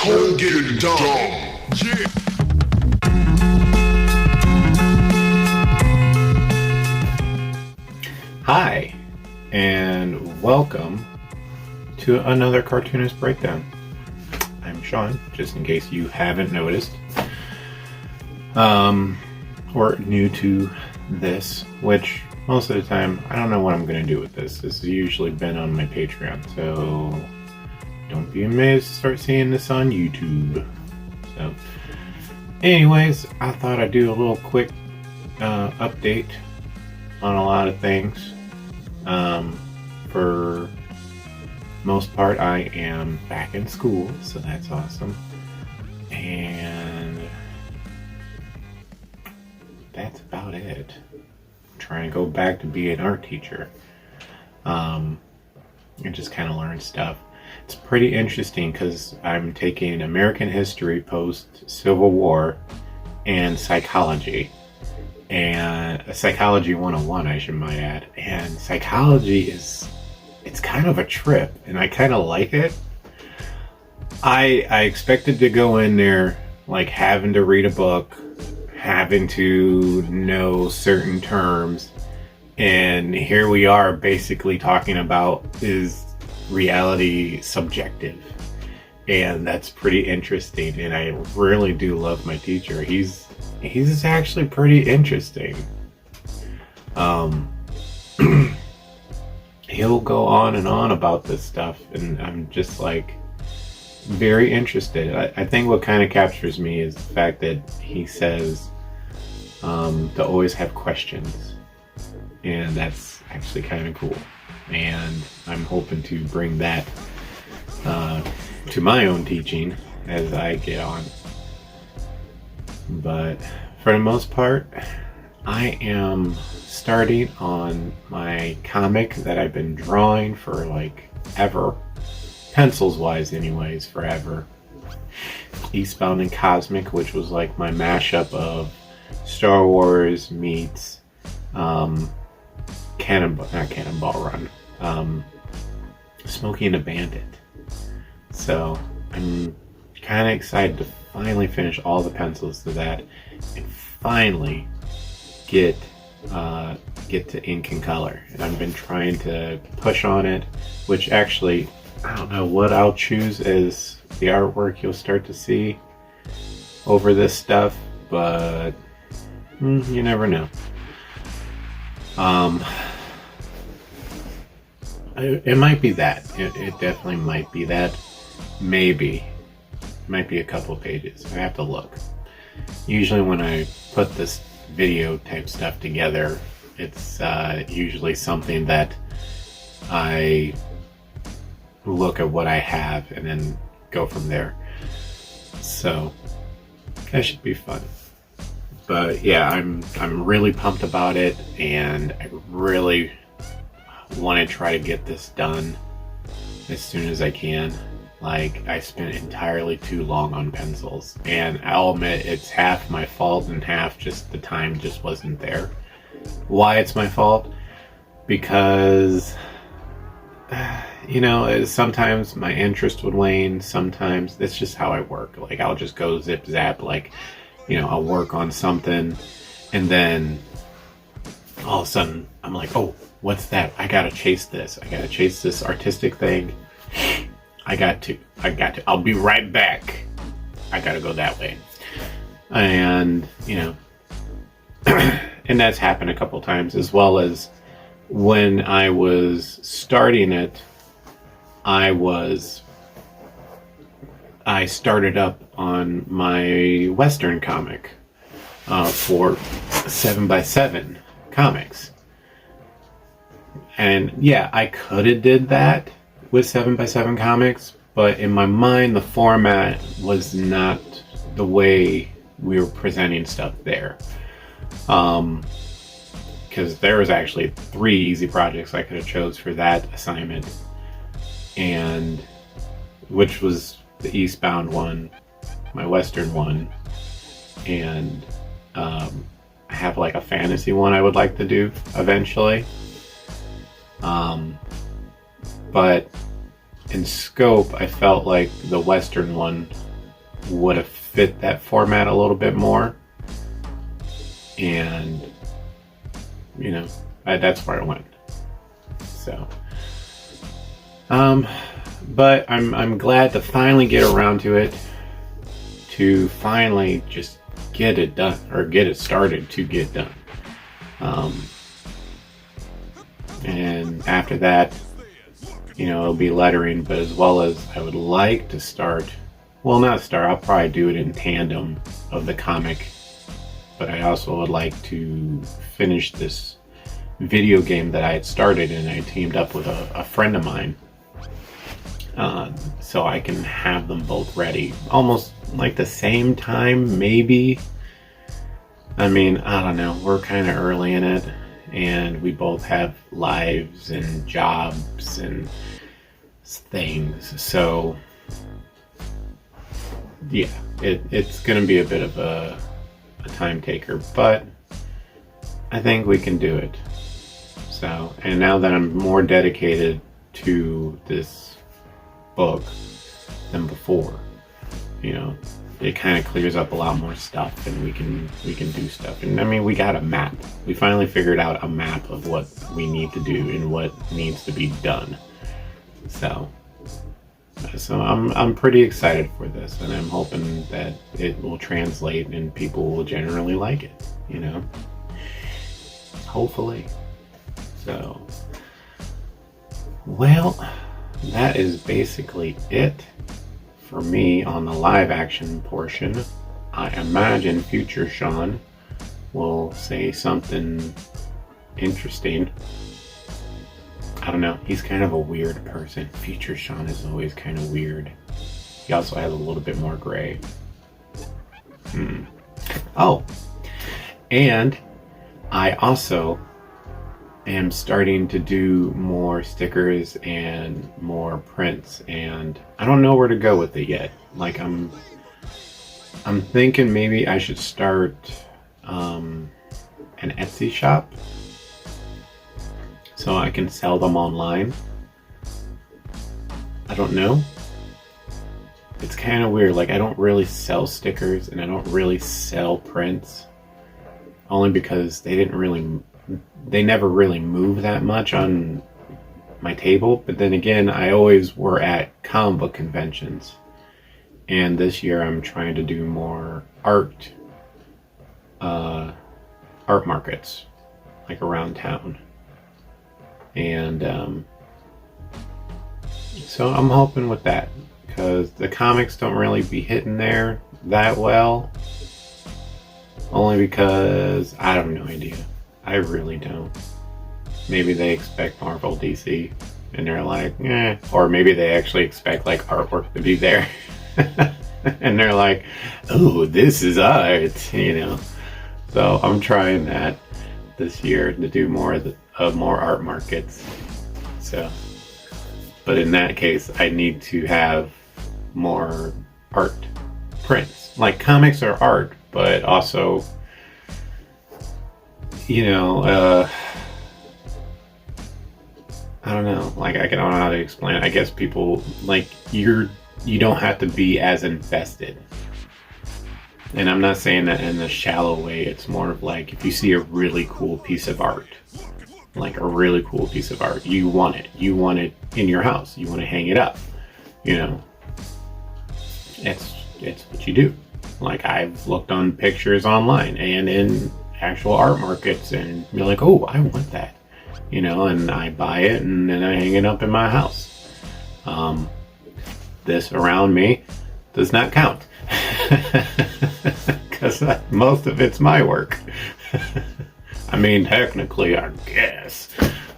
Code Get Dumb. Yeah. Hi, and welcome to another Cartoonist Breakdown. I'm Sean, just in case you haven't noticed, or new to this, which most of the time, I don't know what I'm going to do with this. This has usually been on my Patreon, so don't be amazed to start seeing this on YouTube. So, anyways, I thought I'd do a little quick update on a lot of things. For most part, I am back in school, so that's awesome. And that's about it. I'm trying to go back to be an art teacher. And just kind of learn stuff. It's pretty interesting because I'm taking American history post-Civil War and psychology. And Psychology 101, I should might add. And psychology it's kind of a trip, and I kind of like it. I expected to go in there like having to read a book, having to know certain terms, and here we are basically talking about, is reality subjective? And that's pretty interesting, and I really do love my teacher. He's actually pretty interesting. He'll go on and on about this stuff, and I'm just like very interested. I think what kind of captures me is the fact that he says to always have questions, and that's actually kind of cool. And I'm hoping to bring that to my own teaching as I get on. But for the most part, I am starting on my comic that I've been drawing for like ever. Pencils wise anyways, forever. Eastbound and Cosmic, which was like my mashup of Star Wars meets Cannonball Run. Smokey and the Bandit. So I'm kind of excited to finally finish all the pencils to that and finally get to ink and color. And I've been trying to push on it, which actually I don't know what I'll choose as the artwork you'll start to see over this stuff, but you never know. It might be that. It definitely might be that. Maybe. Might be a couple of pages. I have to look. Usually when I put this video type stuff together, it's usually something that I look at what I have and then go from there. So that should be fun. But yeah, I'm really pumped about it, and I really want to try to get this done as soon as I can. Like, I spent entirely too long on pencils, and I'll admit it's half my fault and half just the time just wasn't there. Why it's my fault? Because sometimes my interest would wane. Sometimes that's just how I work. Like, I'll just go zip zap. Like, I'll work on something, and then all of a sudden I'm like, oh, what's that? I gotta chase this. I gotta chase this artistic thing. I got to. I'll be right back. I gotta go that way. And, and that's happened a couple times, as well as when I was starting it, I started up on my Western comic for 7x7 comics. And yeah, I could have did that with 7x7 comics, but in my mind the format was not the way we were presenting stuff there. Because there was actually 3 easy projects I could have chose for that assignment, and which was the Eastbound one, my Western one, and I have like a fantasy one I would like to do eventually. But in scope, I felt like the Western one would have fit that format a little bit more. And, you know, that's where I went. So, but I'm glad to finally get around to it, to finally just get it done, or get it started to get done. And after that, you know, it'll be lettering, but as well as I would like to start, well, not start, I'll probably do it in tandem of the comic, but I also would like to finish this video game that I had started, and I teamed up with a friend of mine, so I can have them both ready almost like the same time, maybe. I mean, I don't know, we're kind of early in it, and we both have lives and jobs and things, so yeah, it's gonna be a bit of a time taker, but I think we can do it. So, and now that I'm more dedicated to this book than before, you know, it kind of clears up a lot more stuff, and we can do stuff. And I mean, we got a map. We finally figured out a map of what we need to do and what needs to be done. So I'm pretty excited for this, and I'm hoping that it will translate and people will generally like it, you know, hopefully. So, well, that is basically it for me on the live action portion. I imagine future Sean will say something interesting. I don't know, he's kind of a weird person. Future Sean is always kind of weird. He also has a little bit more gray. Oh, and I also am starting to do more stickers and more prints, and I don't know where to go with it yet. Like, I'm thinking maybe I should start an Etsy shop so I can sell them online. I don't know. It's kind of weird. Like, I don't really sell stickers and I don't really sell prints, only because they never really move that much on my table. But then again, I always were at comic book conventions, and this year I'm trying to do more art markets, like around town. And so I'm hoping with that, because the comics don't really be hitting there that well, only because I have no idea. I really don't. Maybe they expect Marvel, DC, and they're like, eh. Or maybe they actually expect like artwork to be there. And they're like, oh, this is art, you know. So I'm trying that this year to do more more art markets. So, but in that case, I need to have more art prints. Like, comics are art, but also, you know, I don't know. Like, I don't know how to explain it. I guess people, like, you don't have to be as invested. And I'm not saying that in a shallow way. It's more of like, if you see a really cool piece of art, like a really cool piece of art, you want it. You want it in your house. You want to hang it up. You know, it's what you do. Like, I've looked on pictures online and in actual art markets, and you're like, oh, I want that, you know, and I buy it and then I hang it up in my house. This around me does not count, because most of it's my work. I mean, technically, I guess,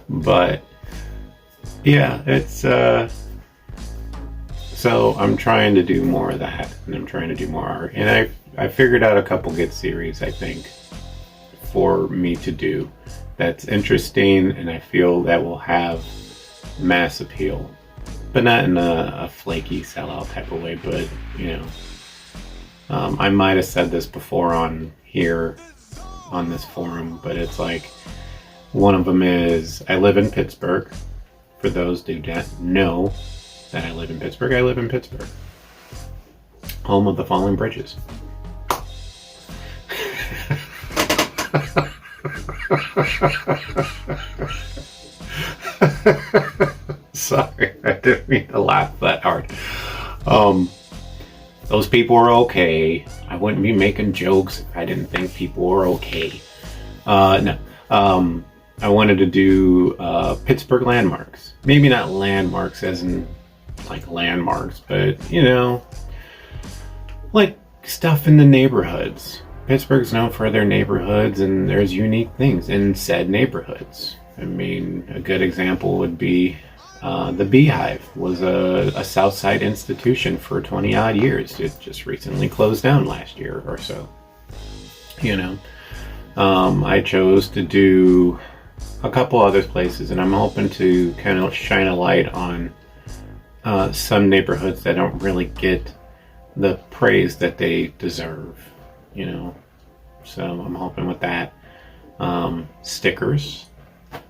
but yeah, it's so I'm trying to do more of that, and I'm trying to do more art, and I figured out a couple good series, I think, for me to do that's interesting, and I feel that will have mass appeal, but not in a flaky sellout type of way. But, you know, I might have said this before on here on this forum, but it's like, one of them is, I live in Pittsburgh. For those who don't know that I live in Pittsburgh, I live in Pittsburgh. home of the falling bridges. Sorry, I didn't mean to laugh that hard. Those people were okay. I wouldn't be making jokes if I didn't think people were okay. No. I wanted to do Pittsburgh landmarks. Maybe not landmarks as in like landmarks, but you know, like stuff in the neighborhoods. Pittsburgh's known for their neighborhoods, and there's unique things in said neighborhoods. I mean, a good example would be the Beehive was a South Side institution for 20 odd years. It just recently closed down last year or so. You know, I chose to do a couple other places, and I'm hoping to kind of shine a light on some neighborhoods that don't really get the praise that they deserve, you know. So I'm hoping with that. Stickers.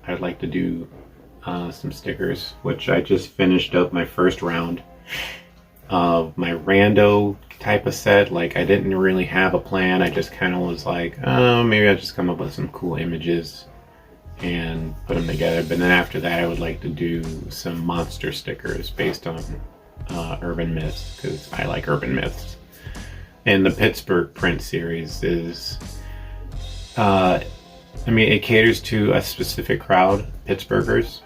I'd like to do some stickers, which I just finished up my first round of my rando type of set. Like, I didn't really have a plan. I just kind of was like, oh, maybe I'll just come up with some cool images and put them together. But then after that, I would like to do some monster stickers based on urban myths, because I like urban myths. And the Pittsburgh print series is, I mean, it caters to a specific crowd, Pittsburghers.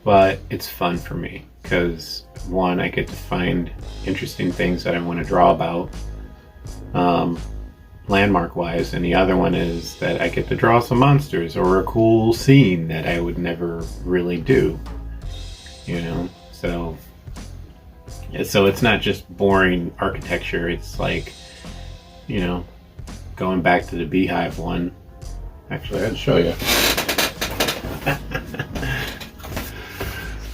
But it's fun for me because, one, I get to find interesting things that I want to draw about, landmark wise, and the other one is that I get to draw some monsters or a cool scene that I would never really do, you know. So it's not just boring architecture. It's like, you know, going back to the Beehive one. Actually, I'd show you.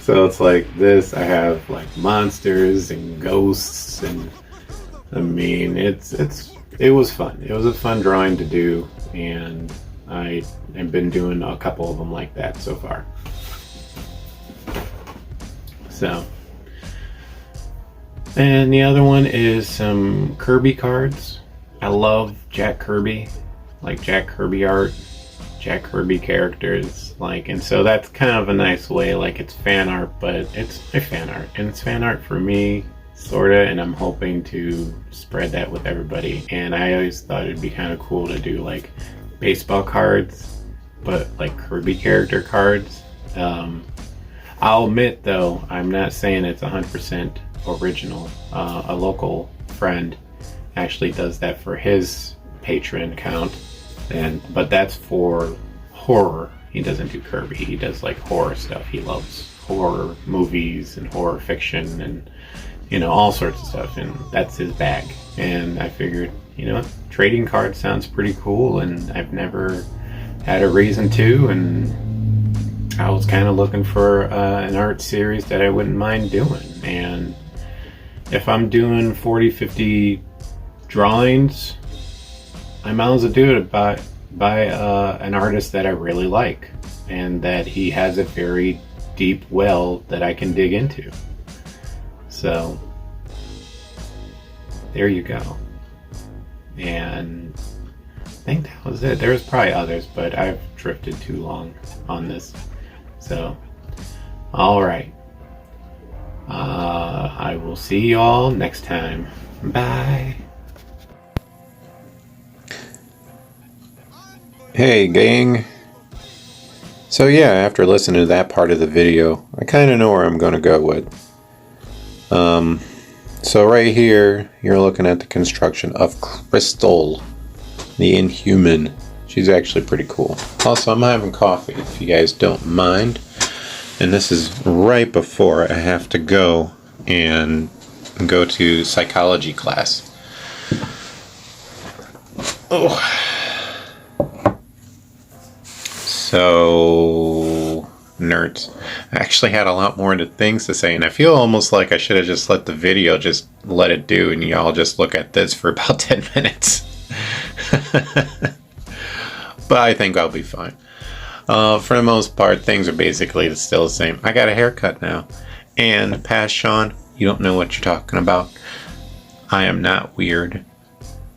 So it's like this. I have like monsters and ghosts, and I mean, it was fun. It was a fun drawing to do, and I've been doing a couple of them like that so far. So, and the other one is some Kirby cards. I love Jack Kirby, like Jack Kirby art, Jack Kirby characters, like, and so that's kind of a nice way, like, it's fan art, but it's my fan art, and it's fan art for me, sorta, and I'm hoping to spread that with everybody. And I always thought it'd be kind of cool to do like baseball cards, but like Kirby character cards. I'll admit though, I'm not saying it's 100% original. A local friend actually does that for his Patreon account, but that's for horror. He doesn't do Kirby. He does like horror stuff. He loves horror movies and horror fiction and, you know, all sorts of stuff, and that's his bag. And I figured, you know, trading cards sounds pretty cool, and I've never had a reason to, and I was kind of looking for an art series that I wouldn't mind doing. And if I'm doing 40, 50 drawings, I might as well do it by an artist that I really like, and that he has a very deep well that I can dig into. So there you go. And I think that was it. There's probably others, but I've drifted too long on this. So, all right. I will see y'all next time. Bye. Hey gang. So yeah, after listening to that part of the video, I kind of know where I'm going to go with. So right here, you're looking at the construction of Crystal, the Inhuman. She's actually pretty cool. Also, I'm having coffee, if you guys don't mind. And this is right before I have to go to psychology class. Oh. So, nerds. I actually had a lot more things to say, and I feel almost like I should have just let the video just let it do, and y'all just look at this for about 10 minutes. But I think I'll be fine. For the most part, things are basically still the same. I got a haircut now. And past Sean, You don't know what you're talking about. I am not weird.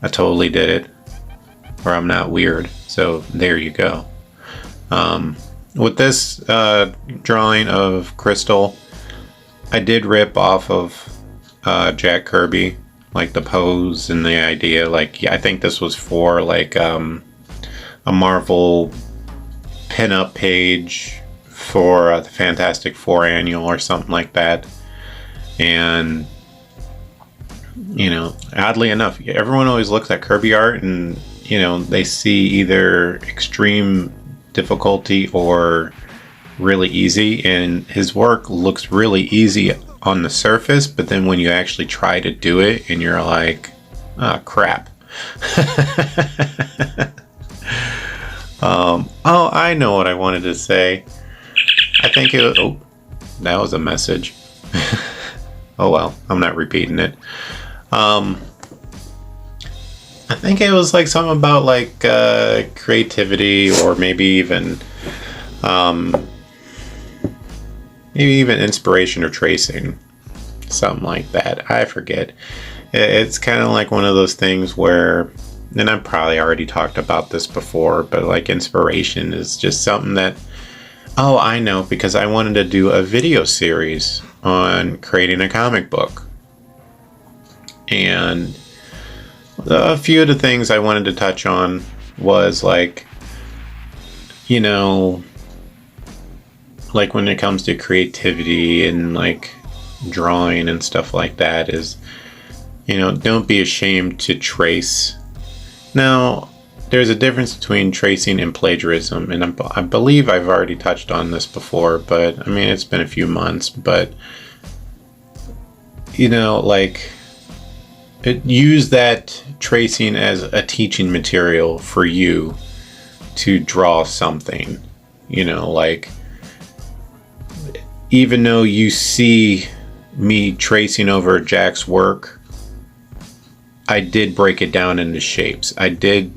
I totally did it. Or I'm not weird. So there you go. With this drawing of Crystal, I did rip off of Jack Kirby, like the pose and the idea. Like, yeah, I think this was for like a Marvel pinup page for the Fantastic Four annual or something like that. And you know, oddly enough, everyone always looks at Kirby art and, you know, they see either extreme difficulty or really easy, and his work looks really easy on the surface, but then when you actually try to do it and you're like, oh crap. Oh, I know what I wanted to say. I think it, oh, that was a message. Oh well, I'm not repeating it. I think it was like something about like creativity, or maybe even inspiration or tracing, something like that. I forget. It's kind of like one of those things where, and I've probably already talked about this before, but like inspiration is just something that, oh, I know, because I wanted to do a video series on creating a comic book. And a few of the things I wanted to touch on was like, you know, like when it comes to creativity and like drawing and stuff like that, is, you know, don't be ashamed to trace. Now, there's a difference between tracing and plagiarism, and I believe I've already touched on this before, but I mean, it's been a few months, but you know, like, use that tracing as a teaching material for you to draw something. You know, like, even though you see me tracing over Jack's work, I did break it down into shapes. I did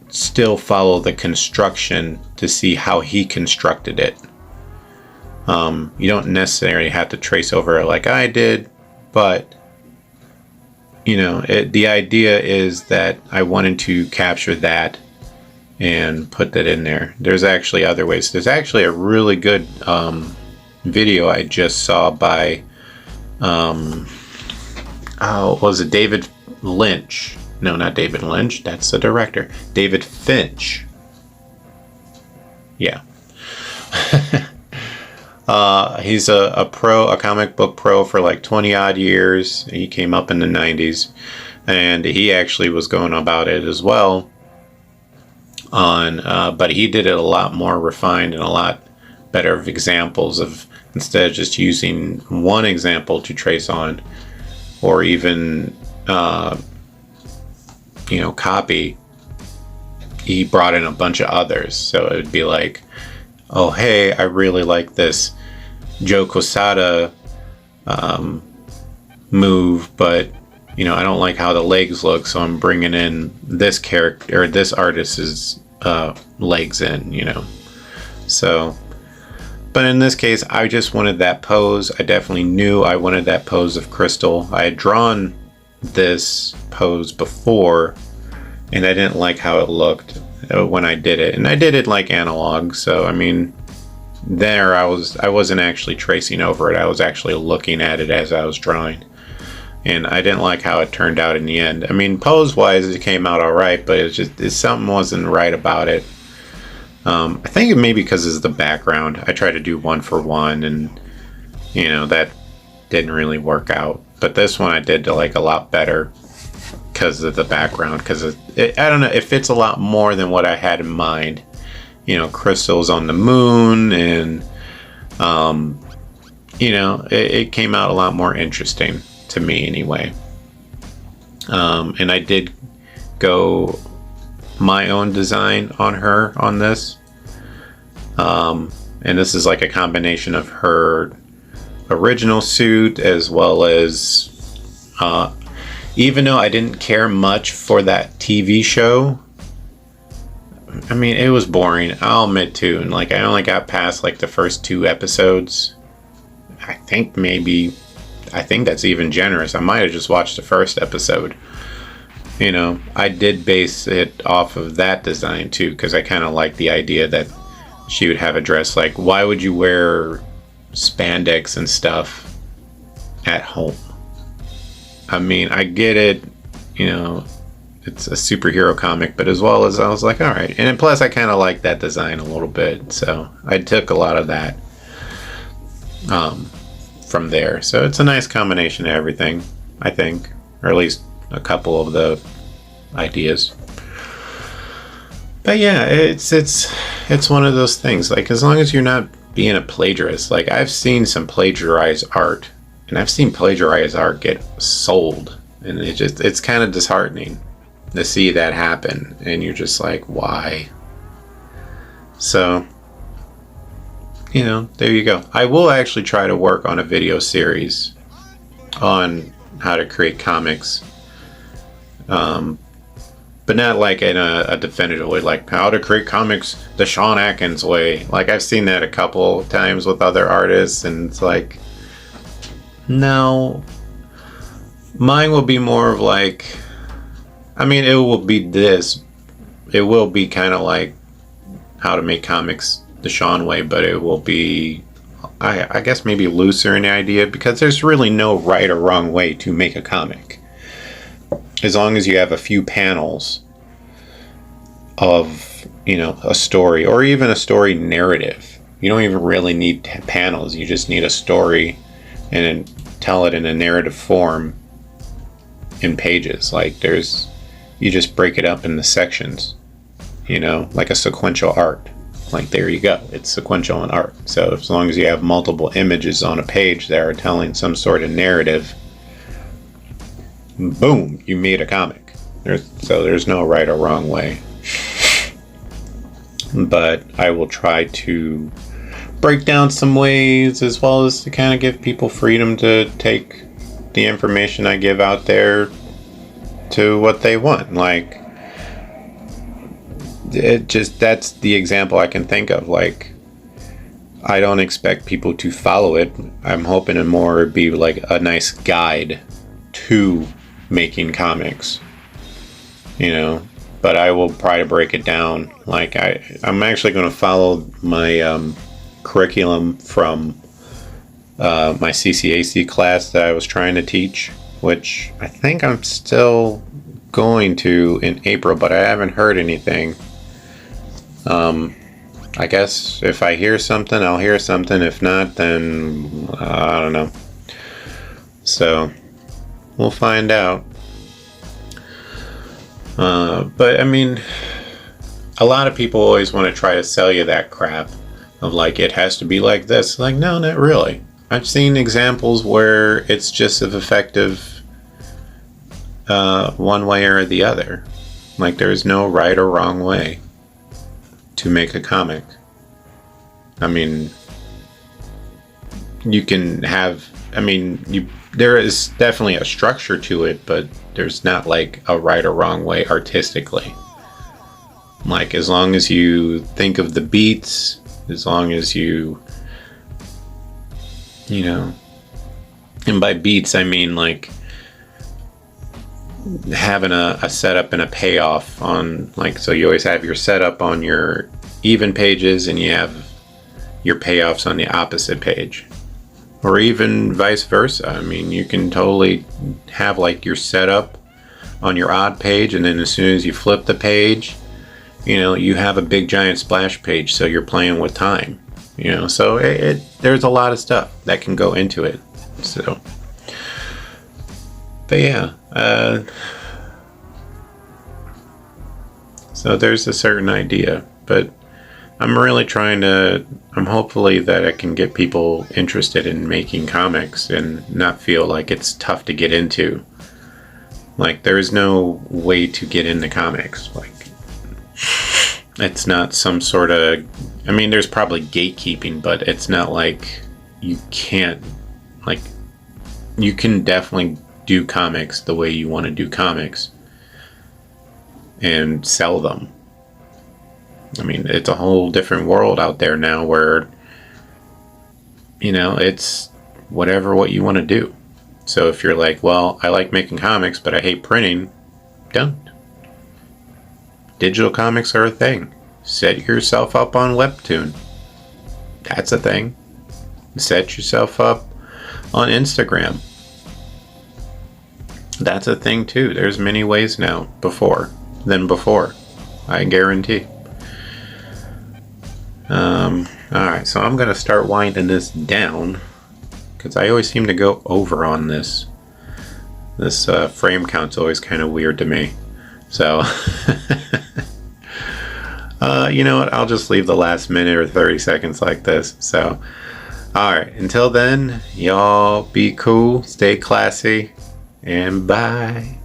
still follow the construction to see how he constructed it. You don't necessarily have to trace over it like I did, but you know, the idea is that I wanted to capture that and put that in there. There's actually other ways. There's actually a really good video I just saw by, was it David Lynch? No, not David Lynch. That's the director. David Finch. Yeah. He's a pro, a comic book pro for like 20 odd years. He came up in the 90s, and he actually was going about it as well on, but he did it a lot more refined and a lot better of examples of, instead of just using one example to trace on, or even, you know, copy, he brought in a bunch of others. So it would be like, oh, hey, I really like this Joe Quesada move, but you know, I don't like how the legs look, so I'm bringing in this character or this artist's legs in, you know. So, but in this case, I just wanted that pose. I definitely knew I wanted that pose of Crystal. I had drawn this pose before, and I didn't like how it looked when I did it, and I did it like analog. So I mean, there I wasn't actually tracing over it. I was actually looking at it as I was drawing, and I didn't like how it turned out in the end. I mean, pose wise, it came out all right, but something wasn't right about it. I think it may be because it's the background. I tried to do one for one, and you know, that didn't really work out. But this one I did like a lot better because of the background, because I don't know, it fits a lot more than what I had in mind. You know, crystals on the moon, and you know, it came out a lot more interesting to me anyway. And I did go my own design on her on this, and this is like a combination of her original suit as well as even though I didn't care much for that TV show, I mean, it was boring, I'll admit too, and like I only got past like the first 2 episodes. I think maybe I think that's even generous. I might have just watched the first episode. You know, I did base it off of that design too, because I kind of like the idea that she would have a dress. Like, why would you wear spandex and stuff at home? I mean, I get it, you know, it's a superhero comic, but as well as I was like, all right. And plus, I kind of like that design a little bit, so I took a lot of that from there. So it's a nice combination of everything, I think, or at least a couple of the ideas. But yeah, it's one of those things. Like, as long as you're not being a plagiarist. Like, I've seen some plagiarized art, and I've seen plagiarized art get sold, and it's kind of disheartening to see that happen, and you're just like, why? So, you know, there you go. I will actually try to work on a video series on how to create comics, but not like in a definitive way, like how to create comics the Sean Atkins way. Like, I've seen that a couple times with other artists, and it's like, no, mine will be more of like, I mean, it will be this, it will be kind of like how to make comics the Sean way, but it will be, I guess, maybe looser in the idea, because there's really no right or wrong way to make a comic. As long as you have a few panels of, you know, a story, or even a story narrative. You don't even really need panels. You just need a story and then tell it in a narrative form in pages. Like, you just break it up into sections, you know, like a sequential art. Like, there you go. It's sequential in art. So as long as you have multiple images on a page that are telling some sort of narrative, boom, you made a comic. There's no right or wrong way. But I will try to break down some ways, as well as to kind of give people freedom to take the information I give out there to what they want. Like, that's the example I can think of. Like, I don't expect people to follow it. I'm hoping it more be like a nice guide to making comics, you know. But I will try to break it down. Like, I'm actually going to follow my curriculum from my CCAC class that I was trying to teach, which I think I'm still going to in April, but I haven't heard anything. I guess if I hear something, I'll hear something. If not, then I don't know. So we'll find out. But I mean, a lot of people always want to try to sell you that crap of like, it has to be like this. Like, no, not really. I've seen examples where it's just as effective one way or the other. Like, there's no right or wrong way to make a comic. I mean, you can have, I mean, there is definitely a structure to it, but there's not like a right or wrong way artistically. Like, as long as you think of the beats, as long as you know, and by beats I mean like having a setup and a payoff on, like, so you always have your setup on your even pages and you have your payoffs on the opposite page, or even vice versa. I mean, you can totally have like your setup on your odd page, and then as soon as you flip the page, you know, you have a big giant splash page, so you're playing with time, you know. So there's a lot of stuff that can go into it. So, but yeah, so there's a certain idea, but I'm really I'm hopefully that I can get people interested in making comics and not feel like it's tough to get into. Like, there is no way to get into comics. Like, it's not some sort of, I mean, there's probably gatekeeping, but it's not like you can't, like, you can definitely do comics the way you want to do comics and sell them. I mean, it's a whole different world out there now where, you know, it's what you want to do. So if you're like, well, I like making comics, but I hate printing, don't. Digital comics are a thing. Set yourself up on Webtoon. That's a thing. Set yourself up on Instagram. That's a thing too. There's many ways now than before. I guarantee. Alright, so I'm going to start winding this down because I always seem to go over on this. This frame count's always kind of weird to me. So, you know what? I'll just leave the last minute or 30 seconds like this. So, alright, until then, y'all be cool, stay classy, and bye.